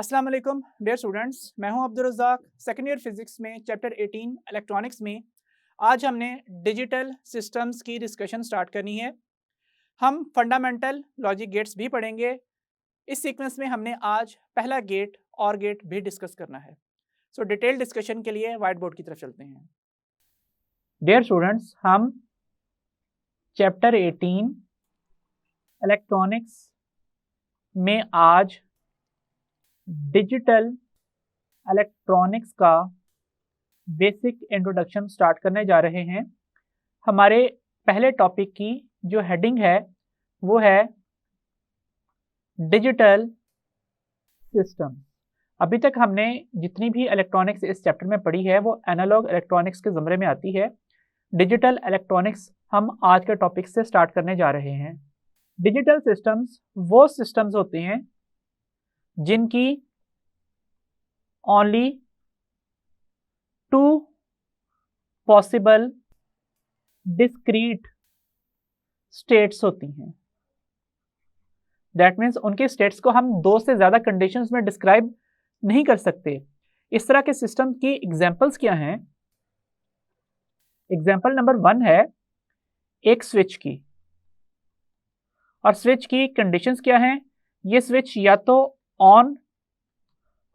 अस्सलाम वालेकुम dear students, मैं हूं अब्दुल रज़्ज़ाक। सेकेंड ईयर फिजिक्स में चैप्टर 18 इलेक्ट्रॉनिक्स में आज हमने डिजिटल सिस्टम्स की डिस्कशन स्टार्ट करनी है। हम फंडामेंटल लॉजिक गेट्स भी पढ़ेंगे। इस सीक्वेंस में हमने आज पहला गेट और गेट भी डिस्कस करना है। सो डिटेल डिस्कशन के लिए व्हाइट बोर्ड की तरफ चलते हैं। डियर स्टूडेंट्स, हम चैप्टर 18 इलेक्ट्रॉनिक्स में आज डिजिटल इलेक्ट्रॉनिक्स का बेसिक इंट्रोडक्शन स्टार्ट करने जा रहे हैं। हमारे पहले टॉपिक की जो हेडिंग है वो है डिजिटल सिस्टम। अभी तक हमने जितनी भी इलेक्ट्रॉनिक्स इस चैप्टर में पढ़ी है वो एनालॉग इलेक्ट्रॉनिक्स के ज़मरे में आती है। डिजिटल इलेक्ट्रॉनिक्स हम आज के टॉपिक से स्टार्ट करने जा रहे हैं। डिजिटल सिस्टम्स वो सिस्टम्स होते हैं जिनकी only two possible discrete states होती हैं। दैट मीन्स उनके स्टेट्स को हम दो से ज़्यादा कंडीशंस में डिस्क्राइब नहीं कर सकते। इस तरह के सिस्टम की एग्जांपल्स क्या हैं? एग्जांपल नंबर 1 है एक स्विच की, और स्विच की कंडीशंस क्या हैं? ये स्विच या तो ऑन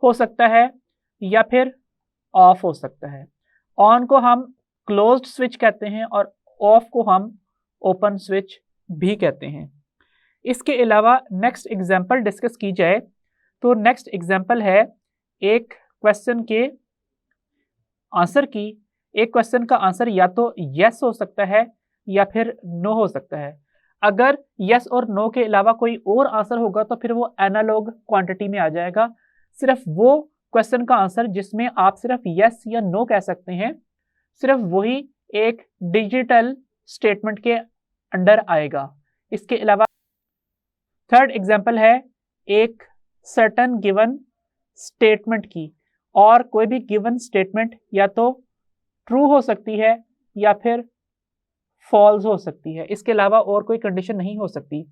हो सकता है या फिर ऑफ हो सकता है। ऑन को हम क्लोज्ड स्विच कहते हैं और ऑफ को हम ओपन स्विच भी कहते हैं। इसके अलावा नेक्स्ट एग्जांपल डिस्कस की जाए तो नेक्स्ट एग्जांपल है एक क्वेश्चन के आंसर की। एक क्वेश्चन का आंसर या तो यस हो सकता है या फिर नो हो सकता है। अगर यस और नो के अलावा कोई और आंसर होगा तो फिर वो एनालॉग क्वांटिटी में आ जाएगा। सिर्फ वो क्वेश्चन का आंसर जिसमें आप सिर्फ यस या नो कह सकते हैं, सिर्फ वही एक डिजिटल स्टेटमेंट के अंडर आएगा। इसके अलावा थर्ड एग्जांपल है एक सर्टेन गिवन स्टेटमेंट की, और कोई भी गिवन स्टेटमेंट या तो ट्रू हो सकती है या फिर फॉल्स हो सकती है। इसके अलावा और कोई कंडीशन नहीं हो सकती।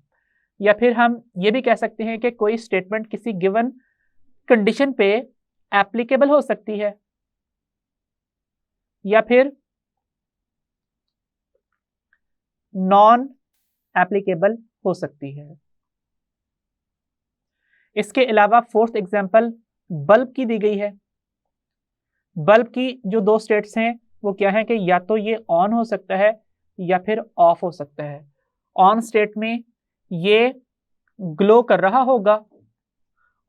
या फिर हम ये भी कह सकते हैं कि कोई स्टेटमेंट किसी गिवन कंडीशन पे एप्लीकेबल हो सकती है या फिर नॉन एप्लीकेबल हो सकती है। इसके अलावा फोर्थ एग्जांपल बल्ब की दी गई है। बल्ब की जो दो स्टेट्स हैं वो क्या है कि या तो ये ऑन हो सकता है या फिर ऑफ हो सकता है। ऑन स्टेट में ये ग्लो कर रहा होगा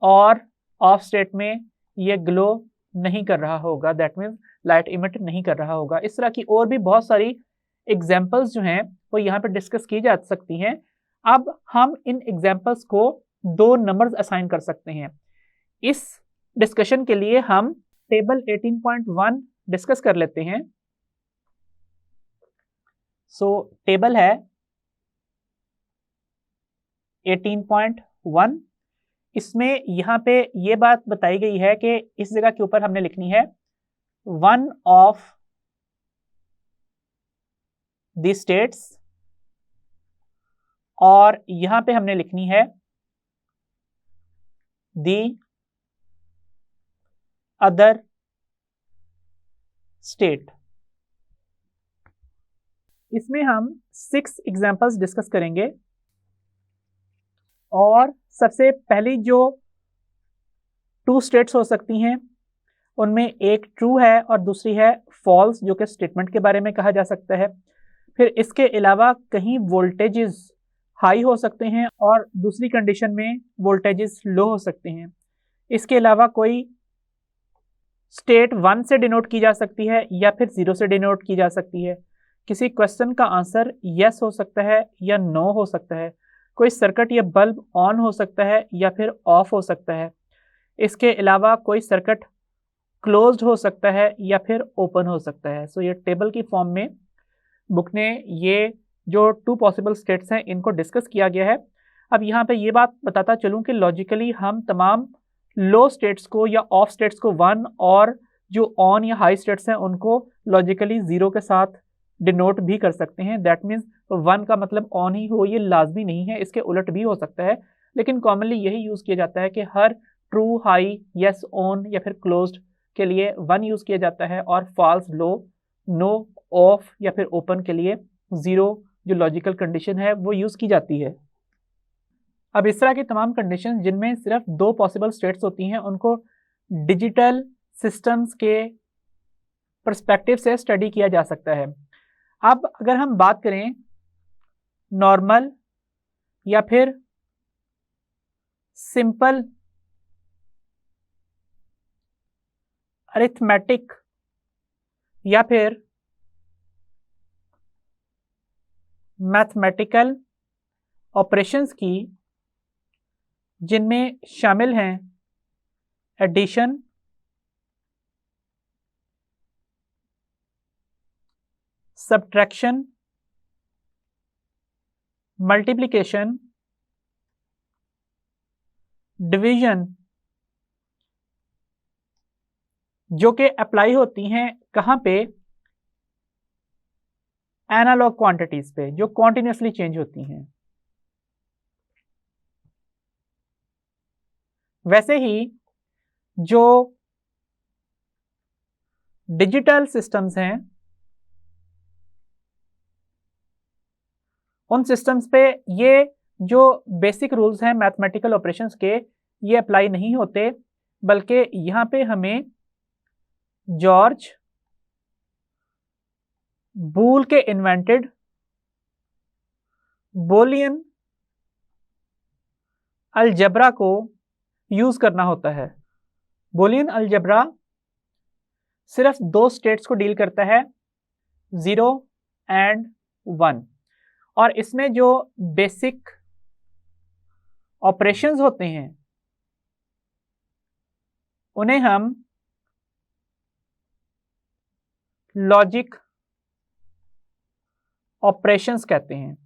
और ऑफ स्टेट में ये ग्लो नहीं कर रहा होगा। दैट मीन्स लाइट इमिट नहीं कर रहा होगा। इस तरह की और भी बहुत सारी एग्जांपल्स जो हैं वो यहाँ पे डिस्कस की जा सकती हैं। अब हम इन एग्जांपल्स को दो नंबर्स असाइन कर सकते हैं। इस डिस्कशन के लिए हम टेबल 18.1 डिस्कस कर लेते हैं। सो टेबल है 18.1। इसमें यहाँ पे ये बात बताई गई है कि इस जगह के ऊपर हमने लिखनी है वन ऑफ द स्टेट्स, और यहाँ पे हमने लिखनी है द अदर स्टेट। इसमें हम 6 एग्जांपल्स डिस्कस करेंगे, और सबसे पहली जो 2 स्टेट्स हो सकती हैं उनमें एक ट्रू है और दूसरी है फॉल्स, जो कि स्टेटमेंट के बारे में कहा जा सकता है। फिर इसके अलावा कहीं वोल्टेजेस हाई हो सकते हैं और दूसरी कंडीशन में वोल्टेजेस लो हो सकते हैं। इसके अलावा कोई स्टेट 1 से डिनोट की जा सकती है या फिर 0 से डिनोट की जा सकती है। किसी क्वेश्चन का आंसर यस हो सकता है या नो हो सकता है। कोई सर्किट या बल्ब ऑन हो सकता है या फिर ऑफ हो सकता है। इसके अलावा कोई सर्किट क्लोज्ड हो सकता है या फिर ओपन हो सकता है। सो ये टेबल की फॉर्म में बुक ने ये जो 2 पॉसिबल स्टेट्स हैं इनको डिस्कस किया गया है। अब यहाँ पे ये बात बताता चलूँ कि लॉजिकली हम तमाम लो स्टेट्स को या ऑफ स्टेट्स को 1, और जो ऑन या हाई स्टेट्स हैं उनको लॉजिकली 0 के साथ डिनोट भी कर सकते हैं। दैट मीन्स 1 का मतलब ऑन ही हो ये लाजमी नहीं है, इसके उलट भी हो सकता है, लेकिन कॉमनली यही यूज़ किया जाता है कि हर ट्रू, हाई, यस, ऑन या फिर क्लोज्ड के लिए 1 यूज किया जाता है, और फॉल्स, लो, नो, ऑफ या फिर ओपन के लिए 0 जो लॉजिकल कंडीशन है वो यूज की जाती है। अब इस तरह की तमाम कंडीशन जिनमें सिर्फ 2 पॉसिबल स्टेट्स होती हैं उनको डिजिटल सिस्टम्स के पर्सपेक्टिव से स्टडी किया जा सकता है। अब अगर हम बात करें नॉर्मल या फिर सिंपल अरिथमेटिक या फिर मैथमेटिकल ऑपरेशंस की, जिनमें शामिल हैं एडिशन, सब्ट्रैक्शन, मल्टीप्लिकेशन, डिवीजन, जो कि अप्लाई होती हैं कहां पे, एनालॉग क्वांटिटीज पे जो कॉन्टिन्यूसली चेंज होती हैं। वैसे ही जो डिजिटल सिस्टम्स हैं उन सिस्टम्स पे ये जो बेसिक रूल्स हैं मैथमेटिकल ऑपरेशंस के ये अप्लाई नहीं होते, बल्कि यहां पे हमें जॉर्ज बूल के इन्वेंटेड बोलियन अलजबरा को यूज करना होता है। बोलियन अलजबरा सिर्फ 2 स्टेट्स को डील करता है, 0 एंड 1, और इसमें जो बेसिक ऑपरेशंस होते हैं उन्हें हम लॉजिक ऑपरेशंस कहते हैं।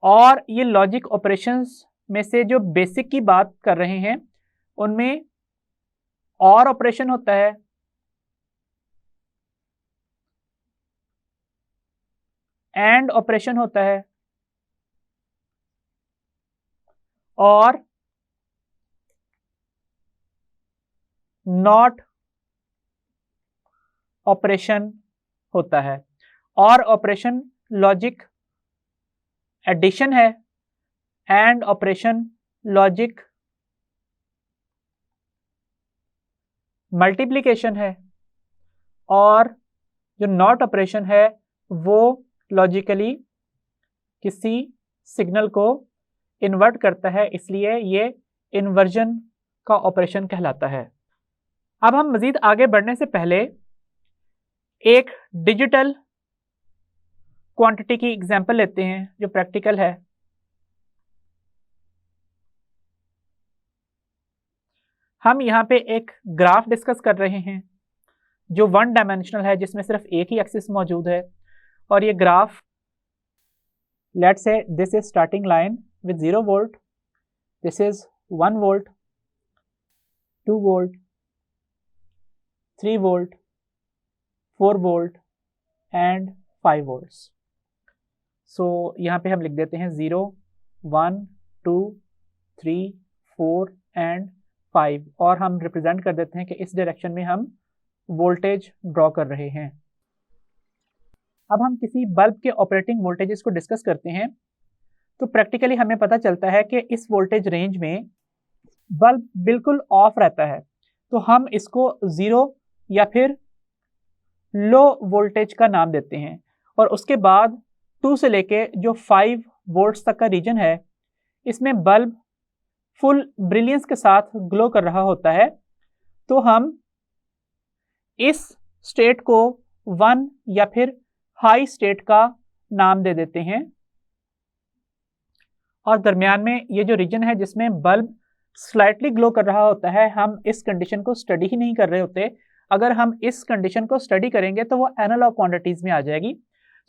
और ये लॉजिक ऑपरेशंस में से जो बेसिक की बात कर रहे हैं उनमें और ऑपरेशन होता है, एंड ऑपरेशन होता है, और नॉट ऑपरेशन होता है। और ऑपरेशन लॉजिक एडिशन है, एंड ऑपरेशन लॉजिक मल्टीप्लिकेशन है, और जो नॉट ऑपरेशन है वो लॉजिकली किसी सिग्नल को इन्वर्ट करता है, इसलिए ये इन्वर्जन का ऑपरेशन कहलाता है। अब हम मजीद आगे बढ़ने से पहले एक डिजिटल क्वांटिटी की एग्जांपल लेते हैं जो प्रैक्टिकल है। हम यहाँ पे एक ग्राफ डिस्कस कर रहे हैं जो 1 डायमेंशनल है, जिसमें सिर्फ एक ही एक्सिस मौजूद है, और ये graph let's say this is starting line with 0 volt, this is 1 volt, 2 volt, 3 volt, 4 volt and 5 volts. So यहाँ पे हम लिख देते हैं 0, 1, 2, 3, 4 एंड 5, और हम रिप्रेजेंट कर देते हैं कि इस डायरेक्शन में हम वोल्टेज ड्रॉ कर रहे हैं। अब हम किसी बल्ब के ऑपरेटिंग वोल्टेजेस को डिस्कस करते हैं तो प्रैक्टिकली हमें पता चलता है कि इस वोल्टेज रेंज में बल्ब बिल्कुल ऑफ रहता है, तो हम इसको 0 या फिर लो वोल्टेज का नाम देते हैं। और उसके बाद 2 से लेके जो 5 वोल्ट्स तक का रीजन है इसमें बल्ब फुल ब्रिलियंस के साथ ग्लो कर रहा होता है, तो हम इस स्टेट को 1 या फिर हाई स्टेट का नाम दे देते हैं। और दरमियान में ये जो रीजन है जिसमें बल्ब स्लाइटली ग्लो कर रहा होता है, हम इस कंडीशन को स्टडी ही नहीं कर रहे होते। अगर हम इस कंडीशन को स्टडी करेंगे तो वो एनालॉग क्वांटिटीज में आ जाएगी।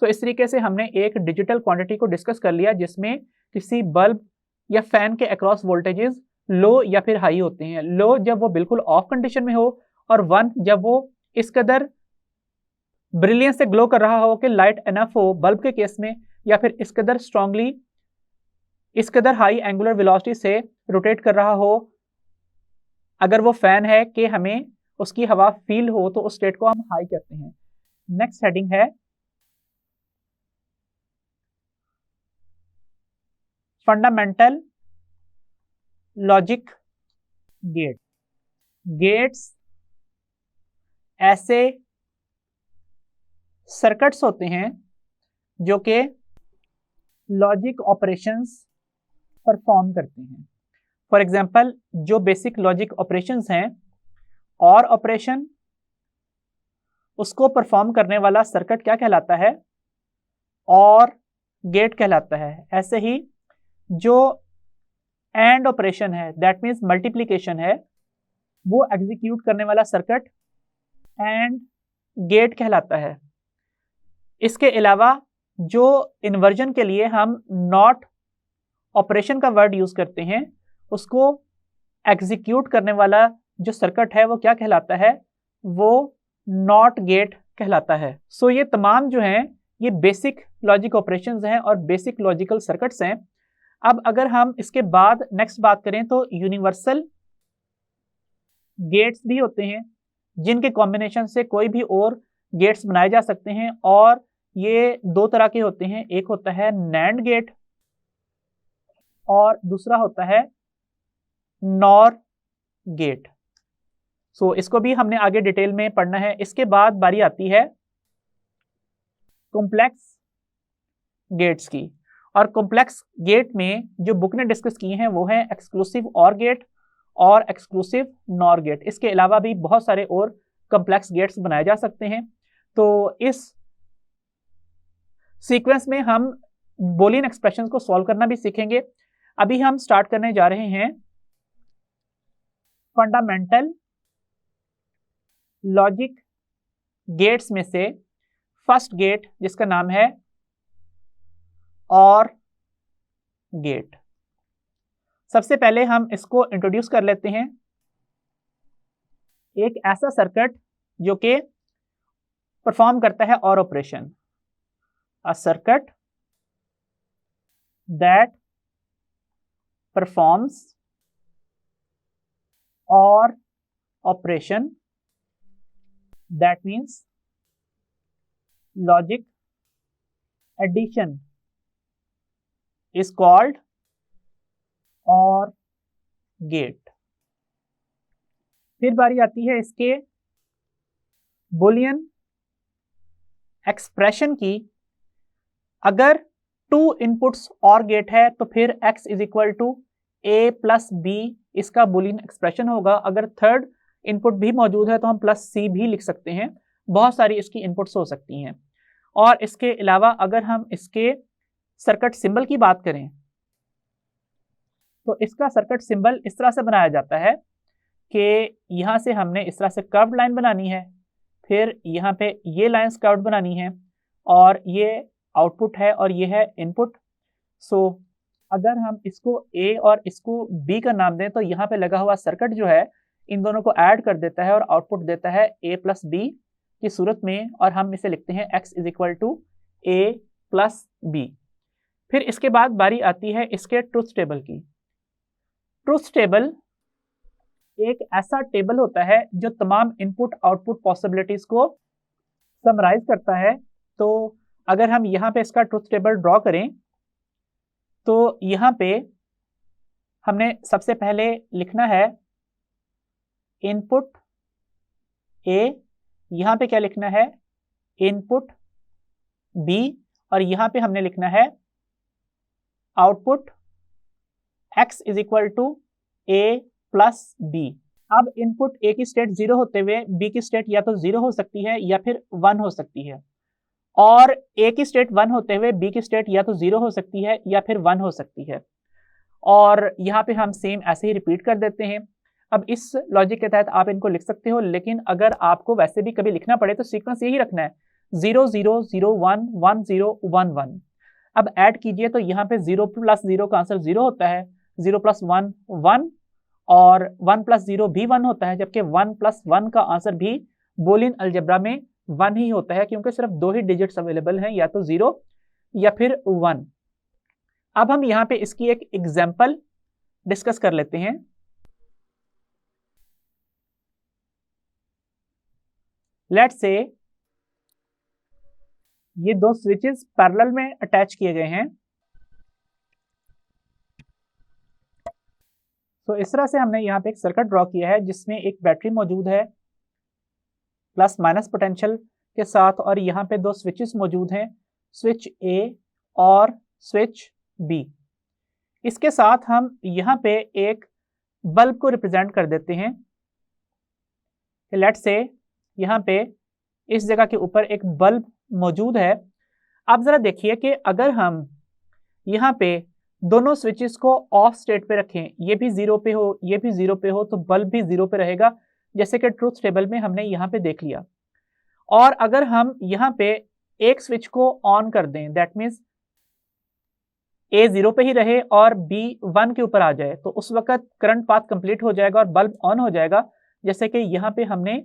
तो इस तरीके से हमने एक डिजिटल क्वांटिटी को डिस्कस कर लिया जिसमें किसी बल्ब या फैन के अक्रॉस वोल्टेजेस लो या फिर हाई होते हैं। लो जब वो बिल्कुल ऑफ कंडीशन में हो, और 1 जब वो इस कदर ब्रिलियंस से ग्लो कर रहा हो कि लाइट एनफ हो बल्ब के केस में, या फिर इस कदर स्ट्रांगली, इस कदर हाई एंगुलर वेलोसिटी से रोटेट कर रहा हो अगर वो फैन है कि हमें उसकी हवा फील हो तो उस स्टेट को हम हाई कहते हैं। नेक्स्ट हेडिंग है फंडामेंटल लॉजिक गेट। गेट्स ऐसे सर्किट्स होते हैं जो कि लॉजिक ऑपरेशंस परफॉर्म करते हैं। फॉर एग्जांपल जो बेसिक लॉजिक ऑपरेशंस हैं, और ऑपरेशन, उसको परफॉर्म करने वाला सर्किट क्या कहलाता है? और गेट कहलाता है। ऐसे ही जो एंड ऑपरेशन है, दैट मीन्स मल्टीप्लिकेशन है, वो एग्जीक्यूट करने वाला सर्किट एंड गेट कहलाता है। इसके अलावा जो इन्वर्जन के लिए हम नॉट ऑपरेशन का वर्ड यूज करते हैं, उसको एग्जीक्यूट करने वाला जो सर्किट है वो क्या कहलाता है? वो नॉट गेट कहलाता है। सो ये तमाम जो हैं ये बेसिक लॉजिक ऑपरेशंस हैं और बेसिक लॉजिकल सर्किट्स हैं। अब अगर हम इसके बाद नेक्स्ट बात करें तो यूनिवर्सल गेट्स भी होते हैं, जिनके कॉम्बिनेशन से कोई भी और गेट्स बनाए जा सकते हैं, और ये दो तरह के होते हैं। एक होता है नैंड गेट और दूसरा होता है नॉर गेट। सो इसको भी हमने आगे डिटेल में पढ़ना है। इसके बाद बारी आती है कॉम्प्लेक्स गेट्स की, और कॉम्प्लेक्स गेट में जो बुक ने डिस्कस किए हैं वो है एक्सक्लूसिव और गेट और एक्सक्लूसिव नॉर गेट। इसके अलावा भी बहुत सारे और कॉम्प्लेक्स गेट्स बनाए जा सकते हैं। तो इस सीक्वेंस में हम बूलियन एक्सप्रेशंस को सॉल्व करना भी सीखेंगे। अभी हम स्टार्ट करने जा रहे हैं फंडामेंटल लॉजिक गेट्स में से फर्स्ट गेट, जिसका नाम है और गेट। सबसे पहले हम इसको इंट्रोड्यूस कर लेते हैं। एक ऐसा सर्किट जो कि परफॉर्म करता है or operation, a circuit that performs or operation, that means logic addition is called or gate. फिर बारी आती है इसके बूलियन एक्सप्रेशन की। अगर टू इनपुट्स और गेट है तो फिर x is equal to a plus B इसका बूलियन एक्सप्रेशन होगा। अगर थर्ड इनपुट भी मौजूद है तो हम प्लस सी भी लिख सकते हैं। बहुत सारी इसकी इनपुट्स हो सकती हैं। और इसके अलावा अगर हम इसके सर्किट सिंबल की बात करें तो इसका सर्किट सिंबल इस तरह से बनाया जाता है कि यहाँ से हमने इस तरह से कर्व्ड लाइन बनानी है, फिर यहाँ पे ये लाइंस कर्व्ड बनानी है, और ये आउटपुट है और ये है इनपुट। सो अगर हम इसको A और इसको B का नाम दें तो यहाँ पे लगा हुआ सर्किट जो है इन दोनों को ऐड कर देता है और आउटपुट देता है A प्लस B की सूरत में, और हम इसे लिखते हैं x is equal to A plus B। फिर इसके बाद बारी आती है इसके ट्रुथ टेबल की। ट्रुथ टेबल एक ऐसा टेबल होता है जो तमाम इनपुट आउटपुट पॉसिबिलिटीज को समराइज करता है। तो अगर हम यहाँ पे इसका ट्रुथ टेबल ड्रॉ करें तो यहाँ पे हमने सबसे पहले लिखना है इनपुट A, यहाँ पे क्या लिखना है इनपुट B, और यहाँ पे हमने लिखना है output x is equal to A plus B। अब इनपुट A की स्टेट 0 होते हुए B की स्टेट या तो 0 हो सकती है या फिर 1 हो सकती है, और A की स्टेट 1 होते हुए B की स्टेट या तो 0 हो सकती है या फिर 1 हो सकती है। और यहाँ पे हम सेम ऐसे ही रिपीट कर देते हैं। अब इस लॉजिक के तहत आप इनको लिख सकते हो, लेकिन अगर आपको वैसे भी कभी लिखना पड़े तो सीक्वेंस यही रखना है 0 0 0 1 1 0 1 1। अब ऐड कीजिए तो यहाँ पे 0 प्लस 0 का आंसर 0 होता है, 0 प्लस 1 1, और 1 प्लस 0 भी 1 होता है, जबकि 1 प्लस 1 का आंसर भी बूलियन अलजेब्रा में 1 ही होता है, क्योंकि सिर्फ दो ही डिजिट्स अवेलेबल हैं, या तो 0 या फिर 1। अब हम यहाँ पे इसकी एक एग्जाम्पल डिस्कस कर लेते हैं। लेट्स से ये दो स्विचेस पैरेलल में अटैच किए गए हैं। तो इस तरह से हमने यहाँ पे एक सर्किट ड्रॉ किया है जिसमें एक बैटरी मौजूद है प्लस माइनस पोटेंशियल के साथ, और यहाँ पे दो स्विचेस मौजूद हैं, स्विच ए और स्विच बी। इसके साथ हम यहाँ पे एक बल्ब को रिप्रेजेंट कर देते हैं। लेट्स से यहाँ पे इस जगह के ऊपर एक बल्ब मौजूद है। आप जरा देखिए कि अगर हम यहाँ पे दोनों स्विचेस को ऑफ स्टेट पे रखें, ये भी 0 पे हो, ये भी 0 पे हो, तो बल्ब भी 0 पे रहेगा, जैसे कि ट्रूथ टेबल में हमने यहाँ पे देख लिया। और अगर हम यहाँ पे एक स्विच को ऑन कर दें, दैट मीन्स ए 0 पे ही रहे और बी 1 के ऊपर आ जाए, तो उस वक्त करंट पाथ कंप्लीट हो जाएगा और बल्ब ऑन हो जाएगा, जैसे कि यहाँ पे हमने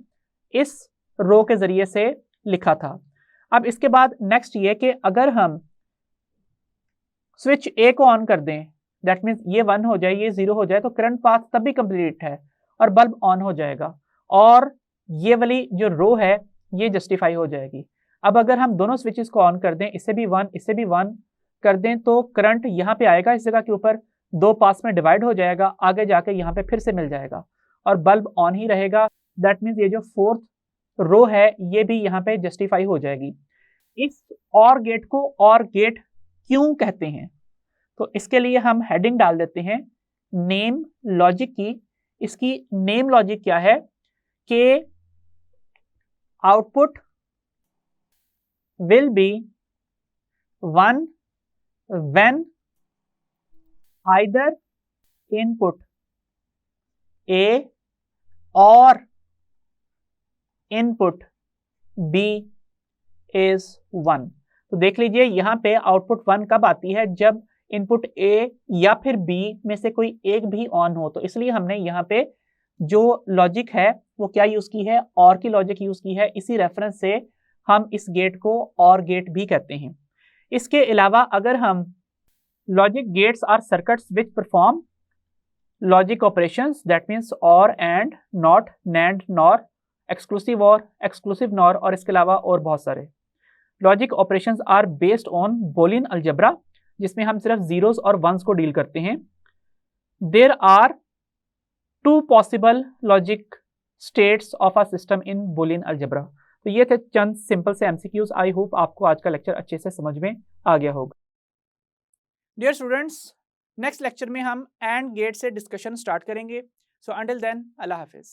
इस रो के जरिए से लिखा था। अब इसके बाद नेक्स्ट ये कि अगर हम स्विच ए को ऑन कर दें, दैट मीन्स ये 1 हो जाए, ये 0 हो जाए, तो करंट पाथ तब भी कंप्लीट है और बल्ब ऑन हो जाएगा और ये वाली जो रो है ये जस्टिफाई हो जाएगी। अब अगर हम दोनों स्विचेस को ऑन कर दें, इससे भी 1 इससे भी 1 कर दें, तो करंट यहाँ पे आएगा, इस जगह के ऊपर दो पास में डिवाइड हो जाएगा, आगे जाके यहाँ पे फिर से मिल जाएगा और बल्ब ऑन ही रहेगा। दैट मीन्स ये जो फोर्थ रो है ये भी यहाँ पे जस्टिफाई हो जाएगी। इस और गेट को और गेट क्यों कहते हैं, तो इसके लिए हम हेडिंग डाल देते हैं नेम लॉजिक की। इसकी नेम लॉजिक क्या है कि output will be 1 when either input A or input B is 1। तो देख लीजिए यहाँ पे आउटपुट 1 कब आती है, जब इनपुट A या फिर B में से कोई एक भी ऑन हो। तो इसलिए हमने यहाँ पे जो लॉजिक है वो क्या यूज की है, और की लॉजिक यूज की है। इसी रेफरेंस से हम इस गेट को और गेट भी कहते हैं। इसके अलावा अगर हम logic gates are circuits which perform logic operations, that means or, and, not, nand, nor, exclusive nor, और इसके अलावा और बहुत सारे logic operations are based on Boolean algebra, जिसमें हम सिर्फ जीरोस और वंस को डील करते हैं। There are 2 possible logic states of a system in Boolean algebra. तो ये थे चंद सिंपल से एमसीक्यूज। आई होप आपको आज का लेक्चर अच्छे से समझ में आ गया होगा। डियर स्टूडेंट्स, नेक्स्ट लेक्चर में हम एंड गेट से डिस्कशन स्टार्ट करेंगे। सो अंटिल देन, अल्लाह हाफिज।